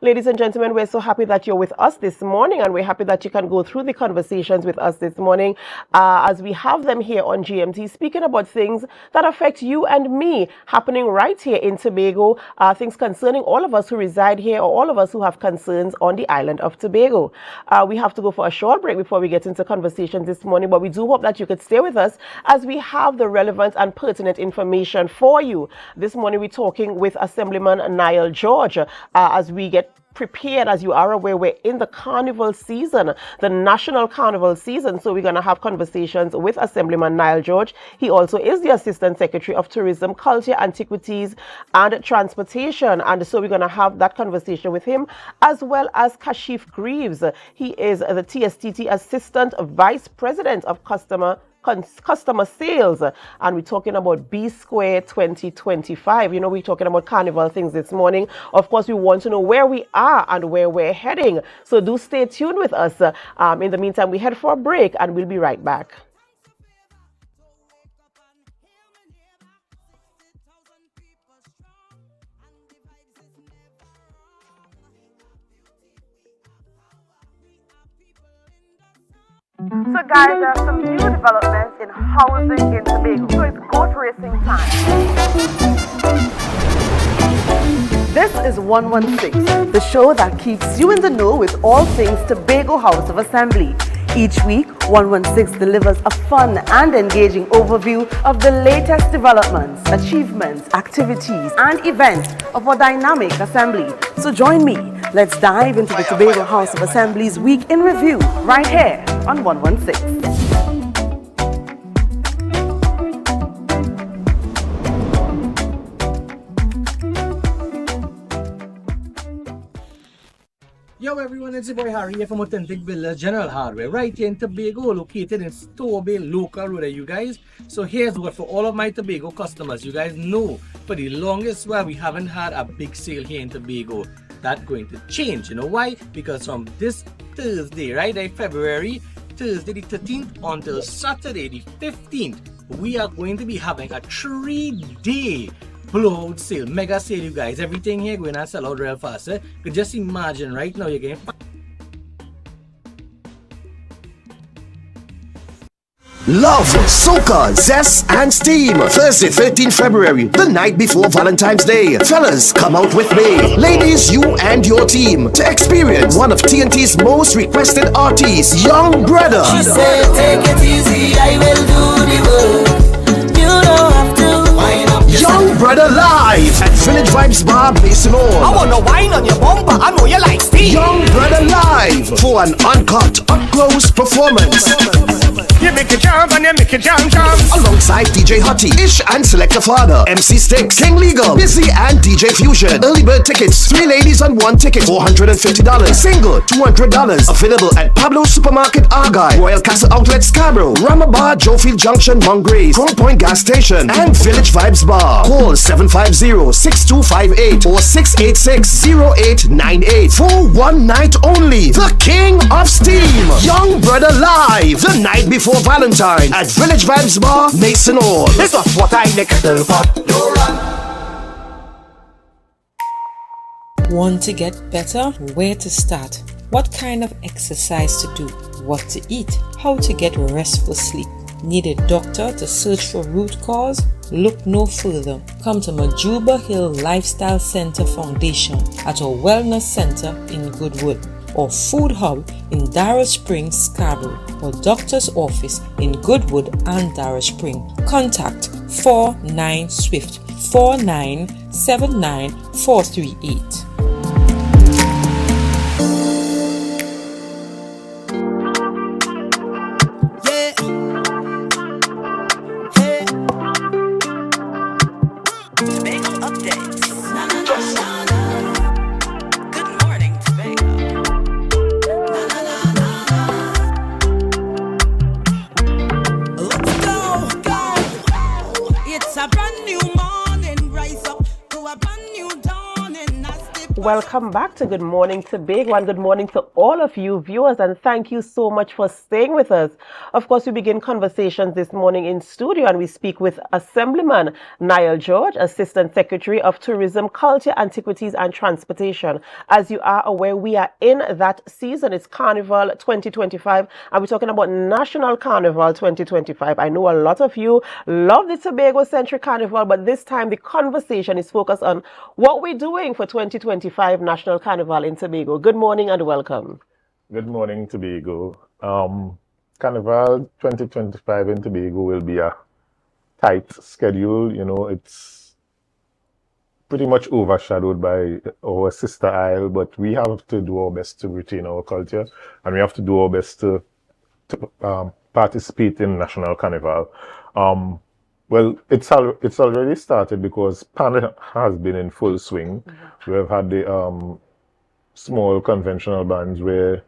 Ladies and gentlemen, we're so happy that you're with us this morning, and we're happy that you can go through the conversations with us this morning as we have them here on GMT, speaking about things that affect you and me, happening right here in Tobago, things concerning all of us who reside here or all of us who have concerns on the island of Tobago. We have to go for a short break before we get into conversations this morning, but we do hope that you could stay with us as we have the relevant and pertinent information for you. This morning we're talking with Assemblyman Niall George as we get prepared. As you are aware, we're in the Carnival season, the national Carnival season. So we're going to have conversations with Assemblyman Niall George. He also is the Assistant Secretary of Tourism, Culture, Antiquities and Transportation. And so we're going to have that conversation with him, as well as Kashif Greaves. He is the TSTT Assistant Vice President of Customer Sales, and we're talking about B Square 2025. We're talking about Carnival things this morning. Of course, we want to know where we are and where we're heading, so do stay tuned with us. In the meantime, we head for a break and we'll be right back. So guys, there are some new developments in housing in Tobago. So it's goat racing time. This is 116, the show that keeps you in the know with all things Tobago House of Assembly. Each week, 116 delivers a fun and engaging overview of the latest developments, achievements, activities, and events of our dynamic assembly. So join me. Let's dive into the Tobago House of Assembly's Week in Review right here on 116. Yo everyone, it's your boy Harry here from Authentic Builders General Hardware right here in Tobago, located in Stowbay Local Road, you guys. So here's what for all of my Tobago customers. You guys know for the longest while we haven't had a big sale here in Tobago. That's going to change. You know why? Because from this Thursday, right, February, Thursday the 13th until Saturday the 15th, we are going to be having a 3-day blowout sale, mega sale, you guys. Everything here going to sell out real fast. You could just imagine right now you're getting Love, soca, zest, and steam. Thursday, 13th February, the night before Valentine's Day. Fellas, come out with me. Ladies, you and your team to experience one of TNT's most requested artists, Young Brother. She said, take it easy, I will do the work. You don't have to wind up Young Brother live at Village Vibes Bar, Basin Hall. I wanna wine on your bumper, I know you like Steve. Young Brother live for an uncut, up-close performance. You make it jump and you make it jump. Alongside DJ Hottie, Ish and Selector Father, MC Sticks, King Legal, Busy and DJ Fusion. Early bird tickets, 3 ladies on 1 ticket, $450. Single, $200. Available at Pablo's Supermarket Argyle, Royal Castle Outlet Scarborough, Ramabar, Joefield Junction, Mongrace, Crown Point Gas Station, and Village Vibes Bar. Call 750-6258 or 686-0898 for one night only. The King of Steam, Young Brother live, the night before Valentine at Village Vibes Bar, Mason Hall. This is what I like the pot. Want to get better? Where to start? What kind of exercise to do? What to eat? How to get restful sleep? Need a doctor to search for root cause? Look no further. Come to Majuba Hill Lifestyle Center Foundation at our Wellness Center in Goodwood, or Food Hub in Darrow Springs, Scarborough, or Doctor's Office in Goodwood and Darrow Spring. Contact 49 Swift 4979 438. It's a brand new morning, rise up to a brand new dawning as the Welcome back to Good Morning Tobago, and good morning to all of you viewers, and thank you so much for staying with us. Of course, we begin conversations this morning in studio, and we speak with Assemblyman Niall George, Assistant Secretary of Tourism, Culture, Antiquities and Transportation. As you are aware, we are in that season. It's Carnival 2025, and we're talking about National Carnival 2025. I know a lot of you love the Tobago-centric Carnival, but this time the conversation is focused on what we're doing for 2025 National Carnival in Tobago. Good morning and welcome. Good morning, Tobago. Carnival 2025 in Tobago will be a tight schedule. You know, it's pretty much overshadowed by our sister isle, but we have to do our best to retain our culture, and we have to do our best to participate in National Carnival. Well, it's already started because PAN has been in full swing. We have had the small conventional bands where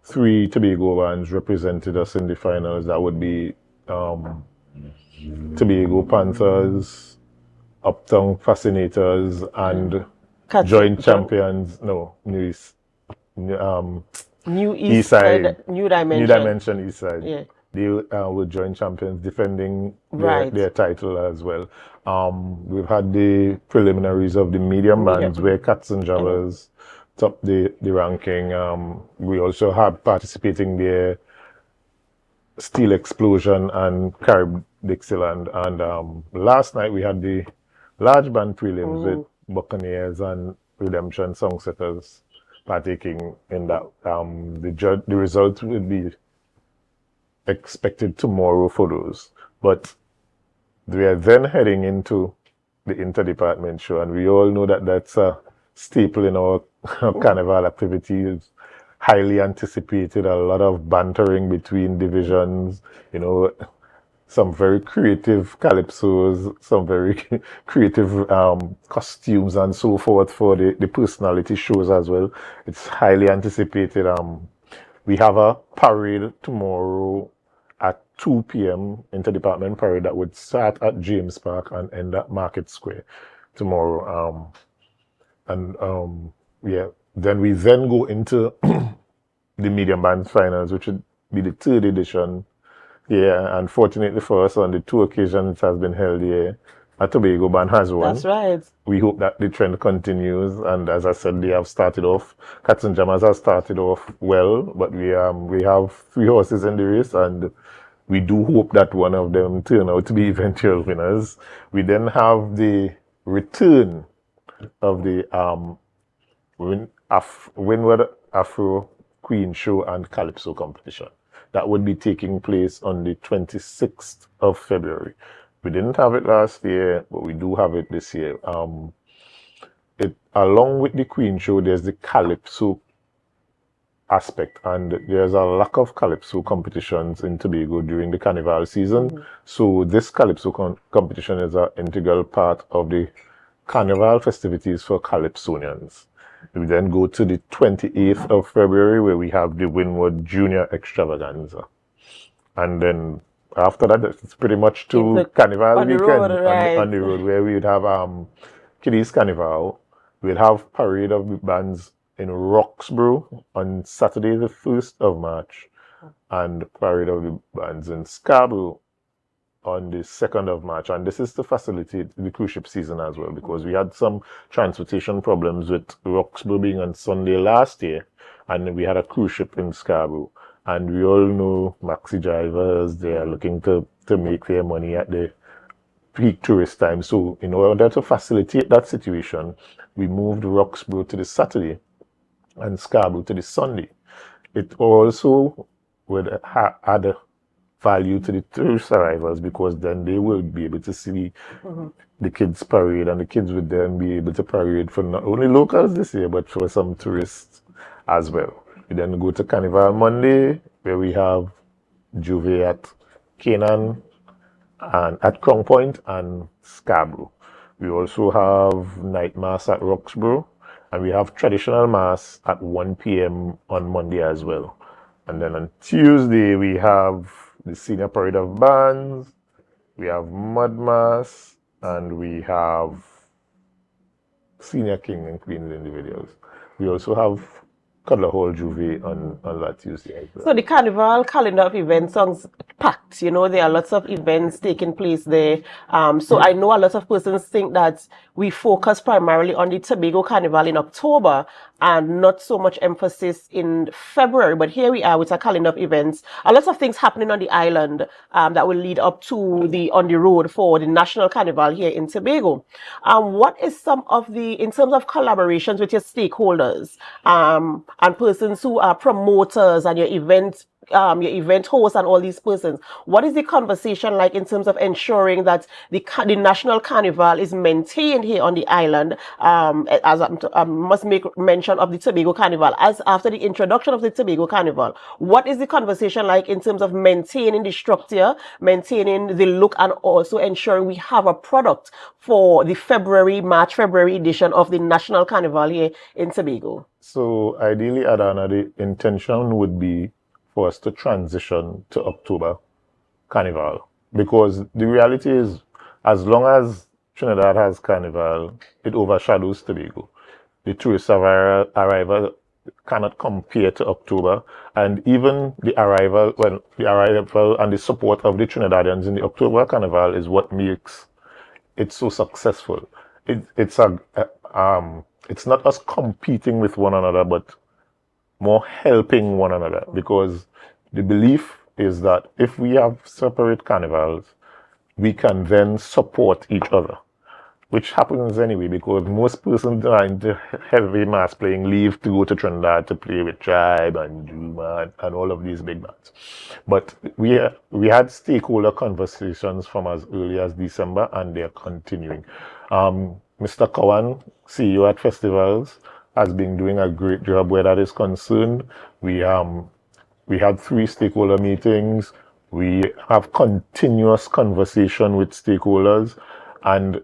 3 Tobago bands represented us in the finals. That would be Tobago Panthers, Uptown Fascinators, and joint champions. No, New East Side, New Dimension. New Dimension East Side. Yeah. They were joint champions, defending their title as well. We've had the preliminaries of the medium bands where Cats and Jabbers topped the ranking. We also have participating there Steel Explosion and Carib Dixieland. And last night we had the large band prelims with Buccaneers and Redemption Songsetters partaking in that. The results will be expected tomorrow for those, but we are then heading into the interdepartment show, and we all know that that's a staple in our carnival activities. Highly anticipated, a lot of bantering between divisions, you know, some very creative calypsos, some very creative costumes and so forth for the personality shows as well. It's highly anticipated. We have a parade tomorrow at 2 p.m. interdepartment parade that would start at James Park and end at Market Square tomorrow. Then we go into the medium band finals, which would be the 3rd edition. Yeah, unfortunately for us, on the 2 occasions it has been held here, a Tobago band has won. That's right. We hope that the trend continues, and as I said, they have started off. Cats and Jammers have started off well, but we have 3 horses in the race, and we do hope that one of them turn out to be eventual winners. We then have the return of the Windward Afro Queen Show and Calypso competition. That would be taking place on the 26th of February. We didn't have it last year, but we do have it this year. Along with the Queen Show, there's the Calypso aspect, and there's a lack of Calypso competitions in Tobago during the Carnival season. So this Calypso competition is an integral part of the Carnival festivities for Calypsonians. We then go to the 28th of February, where we have the Windward Junior Extravaganza. And then after that, it's pretty much to Carnival on weekend the road, right. on the road, where we would have Kiddies Carnival. We'll have Parade of the Bands in Roxborough on Saturday the 1st of March, and Parade of the Bands in Scarborough on the 2nd of March. And this is to facilitate the cruise ship season as well, because we had some transportation problems with Roxborough being on Sunday last year, and we had a cruise ship in Scarborough. And we all know maxi drivers, they are looking to make their money at the peak tourist time. So in order to facilitate that situation, we moved Roxborough to the Saturday and Scarborough to the Sunday. It also would add value to the tourist arrivals, because then they will be able to see the kids parade, and the kids would then be able to parade for not only locals this year, but for some tourists as well. We then go to Carnival Monday, where we have Juve at Canaan and at Crown Point and Scarborough. We also have night mass at Roxborough, and we have traditional mass at 1 p.m. on Monday as well. And then on Tuesday, we have the Senior Parade of Bands, we have Mud Mass, and we have Senior King and Queen individuals. we also have Cuddler Hall Juve on that Tuesday as well. So the Carnival calendar of events sounds packed. You know, there are lots of events taking place there. So I know a lot of persons think that we focus primarily on the Tobago Carnival in October and not so much emphasis in February. But here we are with a calendar of events. A lot of things happening on the island that will lead up to the on the road for the National Carnival here in Tobago. What is some of the, in terms of collaborations with your stakeholders and persons who are promoters and your event hosts and all these persons, what is the conversation like in terms of ensuring that the National Carnival is maintained here on the island? As I must make mention of the Tobago Carnival, as after the introduction of the Tobago Carnival, what is the conversation like in terms of maintaining the structure, maintaining the look, and also ensuring we have a product for the March, February edition of the National Carnival here in Tobago? So ideally, Adanna, the intention would be for us to transition to October Carnival, because the reality is, as long as Trinidad has Carnival, it overshadows Tobago. The tourist arrival cannot compare to October, and even the arrival and the support of the Trinidadians in the October Carnival is what makes it so successful. It's not us competing with one another, but more helping one another, because the belief is that if we have separate carnivals, we can then support each other, which happens anyway, because most persons are into heavy mass playing leave to go to Trinidad to play with Tribe and Juma and all of these big bands. But we had stakeholder conversations from as early as December, and they're continuing. Mr. Cowan, CEO at Festivals, has been doing a great job where that is concerned. We had 3 stakeholder meetings. We have continuous conversation with stakeholders, and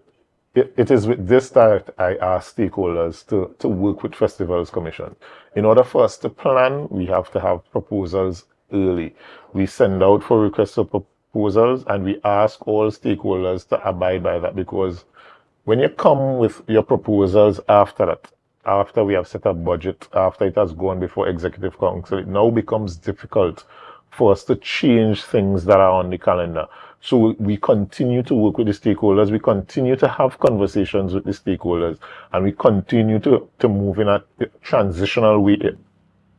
it is with this that I ask stakeholders to work with Festivals Commission. In order for us to plan, we have to have proposals early. We send out for requests for proposals, and we ask all stakeholders to abide by that, because when you come with your proposals after that, after we have set a budget, after it has gone before Executive Council, it now becomes difficult for us to change things that are on the calendar. So we continue to work with the stakeholders, we continue to have conversations with the stakeholders, and we continue to move in a transitional way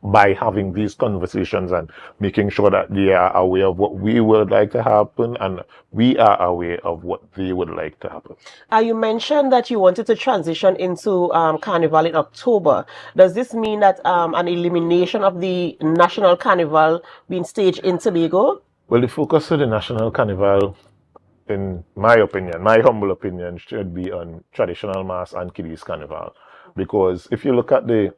by having these conversations and making sure that they are aware of what we would like to happen, and we are aware of what they would like to happen. You mentioned that you wanted to transition into Carnival in October. Does this mean that an elimination of the National Carnival being staged in Tobago? Well, the focus of the National Carnival, in my opinion, my humble opinion, should be on traditional mass and kiddies carnival. Because if you look at the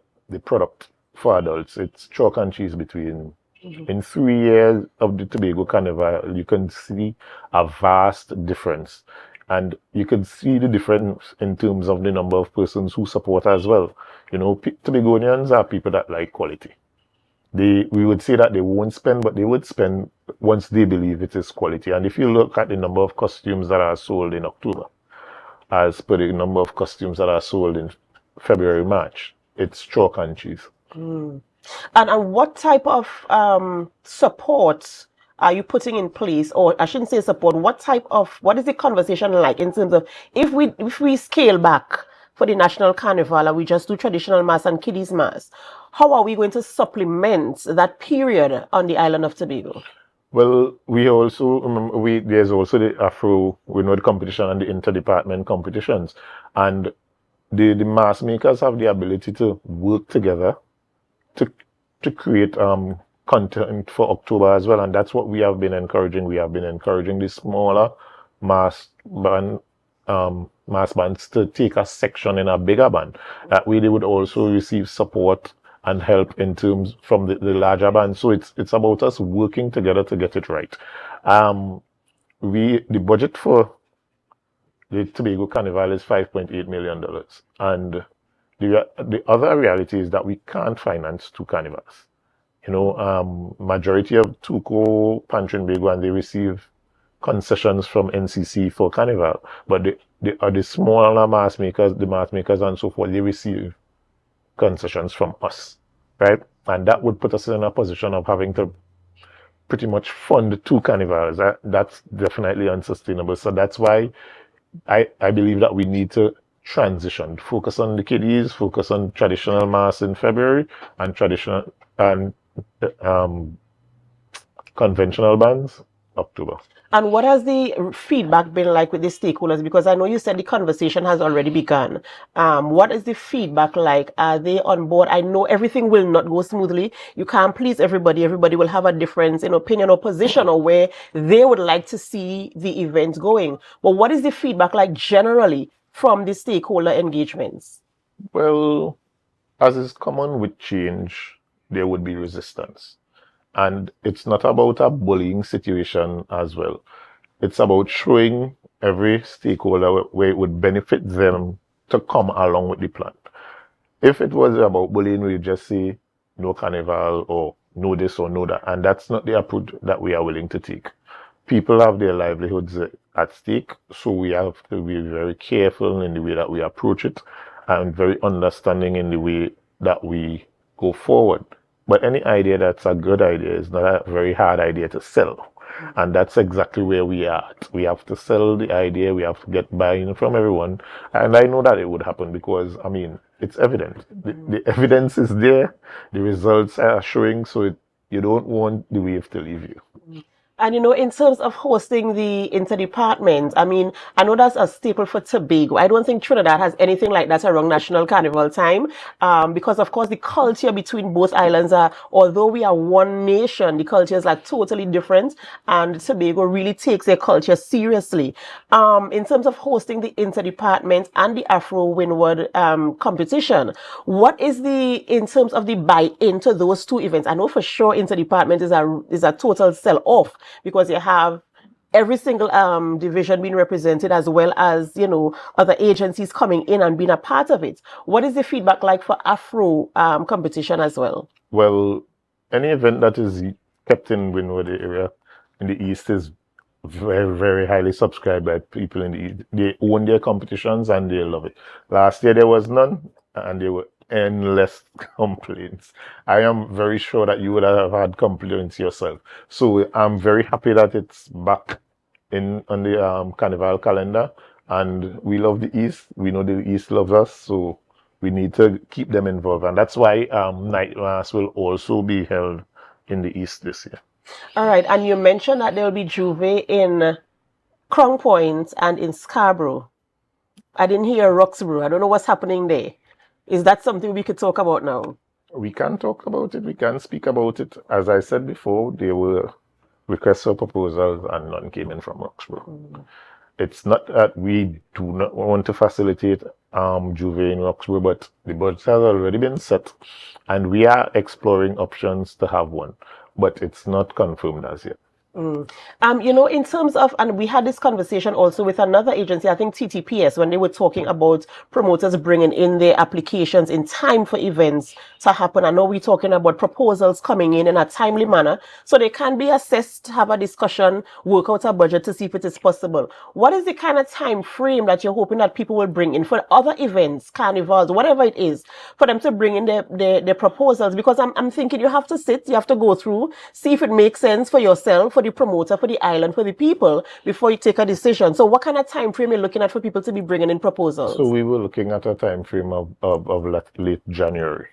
product for adults, it's chalk and cheese between. In 3 years of the Tobago Carnival, you can see a vast difference. And you can see the difference in terms of the number of persons who support as well. You know, Tobagonians are people that like quality. We would say that they won't spend, but they would spend once they believe it is quality. And if you look at the number of costumes that are sold in October, as per the number of costumes that are sold in February, March, it's chalk and cheese. And what type of support are you putting in place? Or I shouldn't say support, what is the conversation like in terms of if we scale back for the National Carnival and we just do traditional mass and kiddies mass, how are we going to supplement that period on the island of Tobago? Well, we also there's also the Afro Winwood competition and the interdepartment competitions, and the mass makers have the ability to work together to create content for October as well, and that's what we have been encouraging. We have been encouraging the smaller mass bands to take a section in a bigger band. That way, they would also receive support and help in terms from the larger band. So it's about us working together to get it right. The budget for the Tobago Carnival is $5.8 million, and the other reality is that we can't finance 2 carnivals. You know, majority of Tuco, Pantrinbago, and they receive concessions from NCC for Carnival, but the smaller mass makers, and so forth, they receive concessions from us, right? And that would put us in a position of having to pretty much fund 2 carnivals. That's definitely unsustainable. So that's why I believe that we need to transition, focus on the kiddies, focus on traditional mass in February and traditional and um, conventional bands October. And what has the feedback been like with the stakeholders? Because I know you said the conversation has already begun. What is the feedback like? Are they on board? I know everything will not go smoothly. You can't please everybody. Everybody will have a difference in opinion or position or where they would like to see the event going. But what is the feedback like generally from the stakeholder engagements? Well, as is common with change, there would be resistance. And it's not about a bullying situation as well. It's about showing every stakeholder where it would benefit them to come along with the plan. If it was about bullying, we'd just say no carnival or no this or no that. And that's not the approach that we are willing to take. People have their livelihoods at stake, so we have to be very careful in the way that we approach it and very understanding in the way that we go forward. But any idea that's a good idea is not a very hard idea to sell. And that's exactly where we are at. We have to sell the idea, we have to get buy-in from everyone. And I know that it would happen because, I mean, it's evident. The evidence is there, the results are showing, so you don't want the wave to leave you. And in terms of hosting the inter-department, I mean, I know that's a staple for Tobago. I don't think Trinidad has anything like that around National Carnival time, because of course the culture between both islands although we are one nation, the cultures are totally different, and Tobago really takes their culture seriously. In terms of hosting the inter-department and the Afro-Windward competition, what is in terms of the buy-in to those 2 events? I know for sure inter-department is a total sell-off, because you have every single division being represented, as well as other agencies coming in and being a part of it. What is the feedback like for Afro competition as well? Well, any event that is kept in Windward area in the East is very, very highly subscribed by people in the East. They own their competitions and they love it. Last year there was none, and there were endless complaints. I am very sure that you would have had complaints yourself. So I'm very happy that it's back on the Carnival calendar, and we love the East. We know the East loves us, so we need to keep them involved, and that's why Night Mass will also be held in the East this year. All right, and you mentioned that there will be Juve in Crown Point and in Scarborough. I didn't hear Roxborough. I don't know what's happening there. Is that something we could talk about now? We can talk about it. We can speak about it. As I said before, there were requests for proposals and none came in from Roxborough. It's not that we do not want to facilitate Juve in Roxborough, but the budget has already been set and we are exploring options to have one, but it's not confirmed as yet. In terms of, and we had this conversation also with another agency, I think TTPS, when they were talking about promoters bringing in their applications in time for events to happen. I know we're talking about proposals coming in a timely manner, so they can be assessed, have a discussion, work out a budget to see if it is possible. What is the kind of time frame that you're hoping that people will bring in for other events, carnivals, whatever it is, for them to bring in their proposals? Because I'm thinking you have to sit, you have to go through, see if it makes sense for yourself, for the promoter, for the island, for the people, before you take a decision. So what kind of time frame you're looking at for people to be bringing in proposals? So we were looking at a time frame of late January.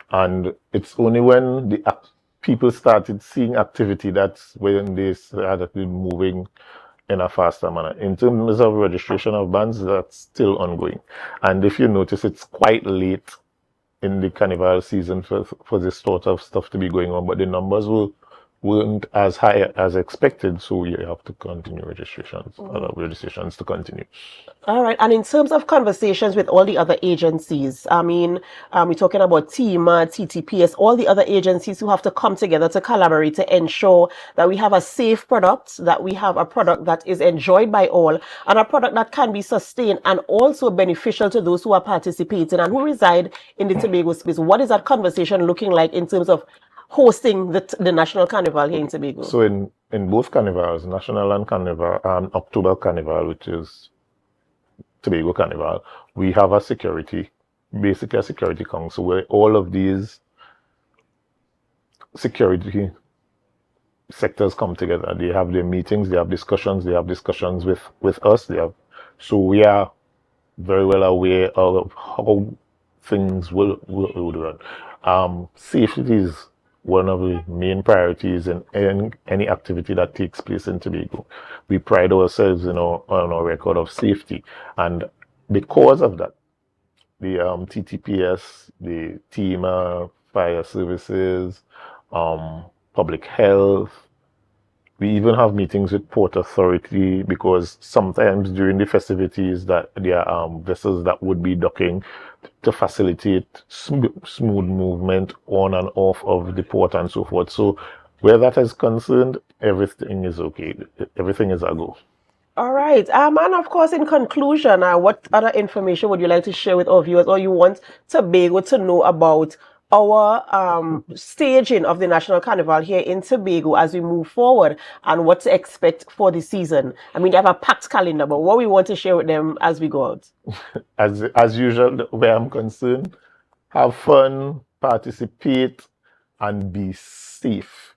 And it's only when the people started seeing activity that's when they started moving in a faster manner. In terms of registration of bands, that's still ongoing. And if you notice, it's quite late in the carnival season for this sort of stuff to be going on, but the numbers weren't as high as expected, so we have to continue registrations to continue. All right, and in terms of conversations with all the other agencies, I mean, we're talking about TEMA, TTPS, all the other agencies who have to come together to collaborate to ensure that we have a safe product, that we have a product that is enjoyed by all, and a product that can be sustained and also beneficial to those who are participating and who reside in the Tobago space. What is that conversation looking like in terms of hosting the National Carnival here in Tobago? So in both carnivals, National and Carnival, October Carnival, which is Tobago Carnival, we have a security basically a security council where all of these security sectors come together. They have their meetings, they have discussions with us. So we are very well aware of how things will run. Safety is one of the main priorities in any activity that takes place in Tobago. We pride ourselves on our record of safety, and because of that, the TTPS, the TEMA, fire services, public health. We even have meetings with Port Authority because sometimes during the festivities that there are vessels that would be docking to facilitate smooth movement on and off of the port and so forth. So where that is concerned, everything is okay. Everything is a go. All right. And of course, in conclusion, what other information would you like to share with our viewers, or you want Tobago to know about our staging of the National Carnival here in Tobago as we move forward, and what to expect for the season? I mean, they have a packed calendar, but what we want to share with them as we go out? As usual, where I'm concerned, have fun, participate, and be safe.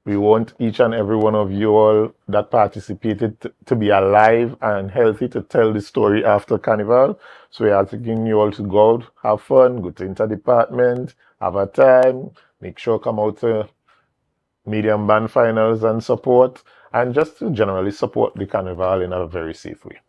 We want each and every one of you all that participated to be alive and healthy to tell the story after Carnival. So we are asking you all to go out, have fun, go to inter-department, have a time, make sure come out to medium band finals and support, and just to generally support the Carnival in a very safe way.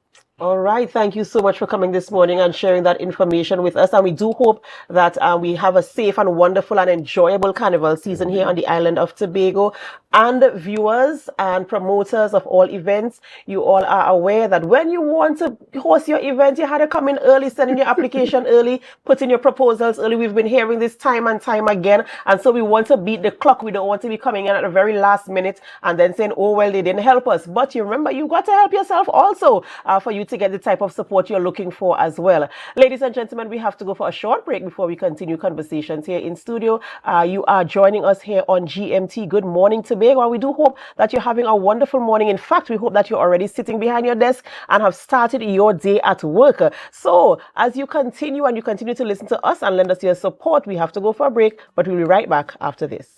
All right. Thank you so much for coming this morning and sharing that information with us. And we do hope that we have a safe and wonderful and enjoyable carnival season here on the island of Tobago. And viewers and promoters of all events, you all are aware that when you want to host your event, you had to come in early, send in your application early, put in your proposals early. We've been hearing this time and time again. And so we want to beat the clock. We don't want to be coming in at the very last minute and then saying, oh, well, they didn't help us. But you remember, you've got to help yourself also for you to get the type of support you're looking for as well. Ladies and gentlemen, we have to go for a short break before we continue conversations here in studio. You are joining us here on GMT. Good morning, Tobago. And we do hope that you're having a wonderful morning. In fact, we hope that you're already sitting behind your desk and have started your day at work. So as you continue to listen to us and lend us your support, we have to go for a break, but we'll be right back after this.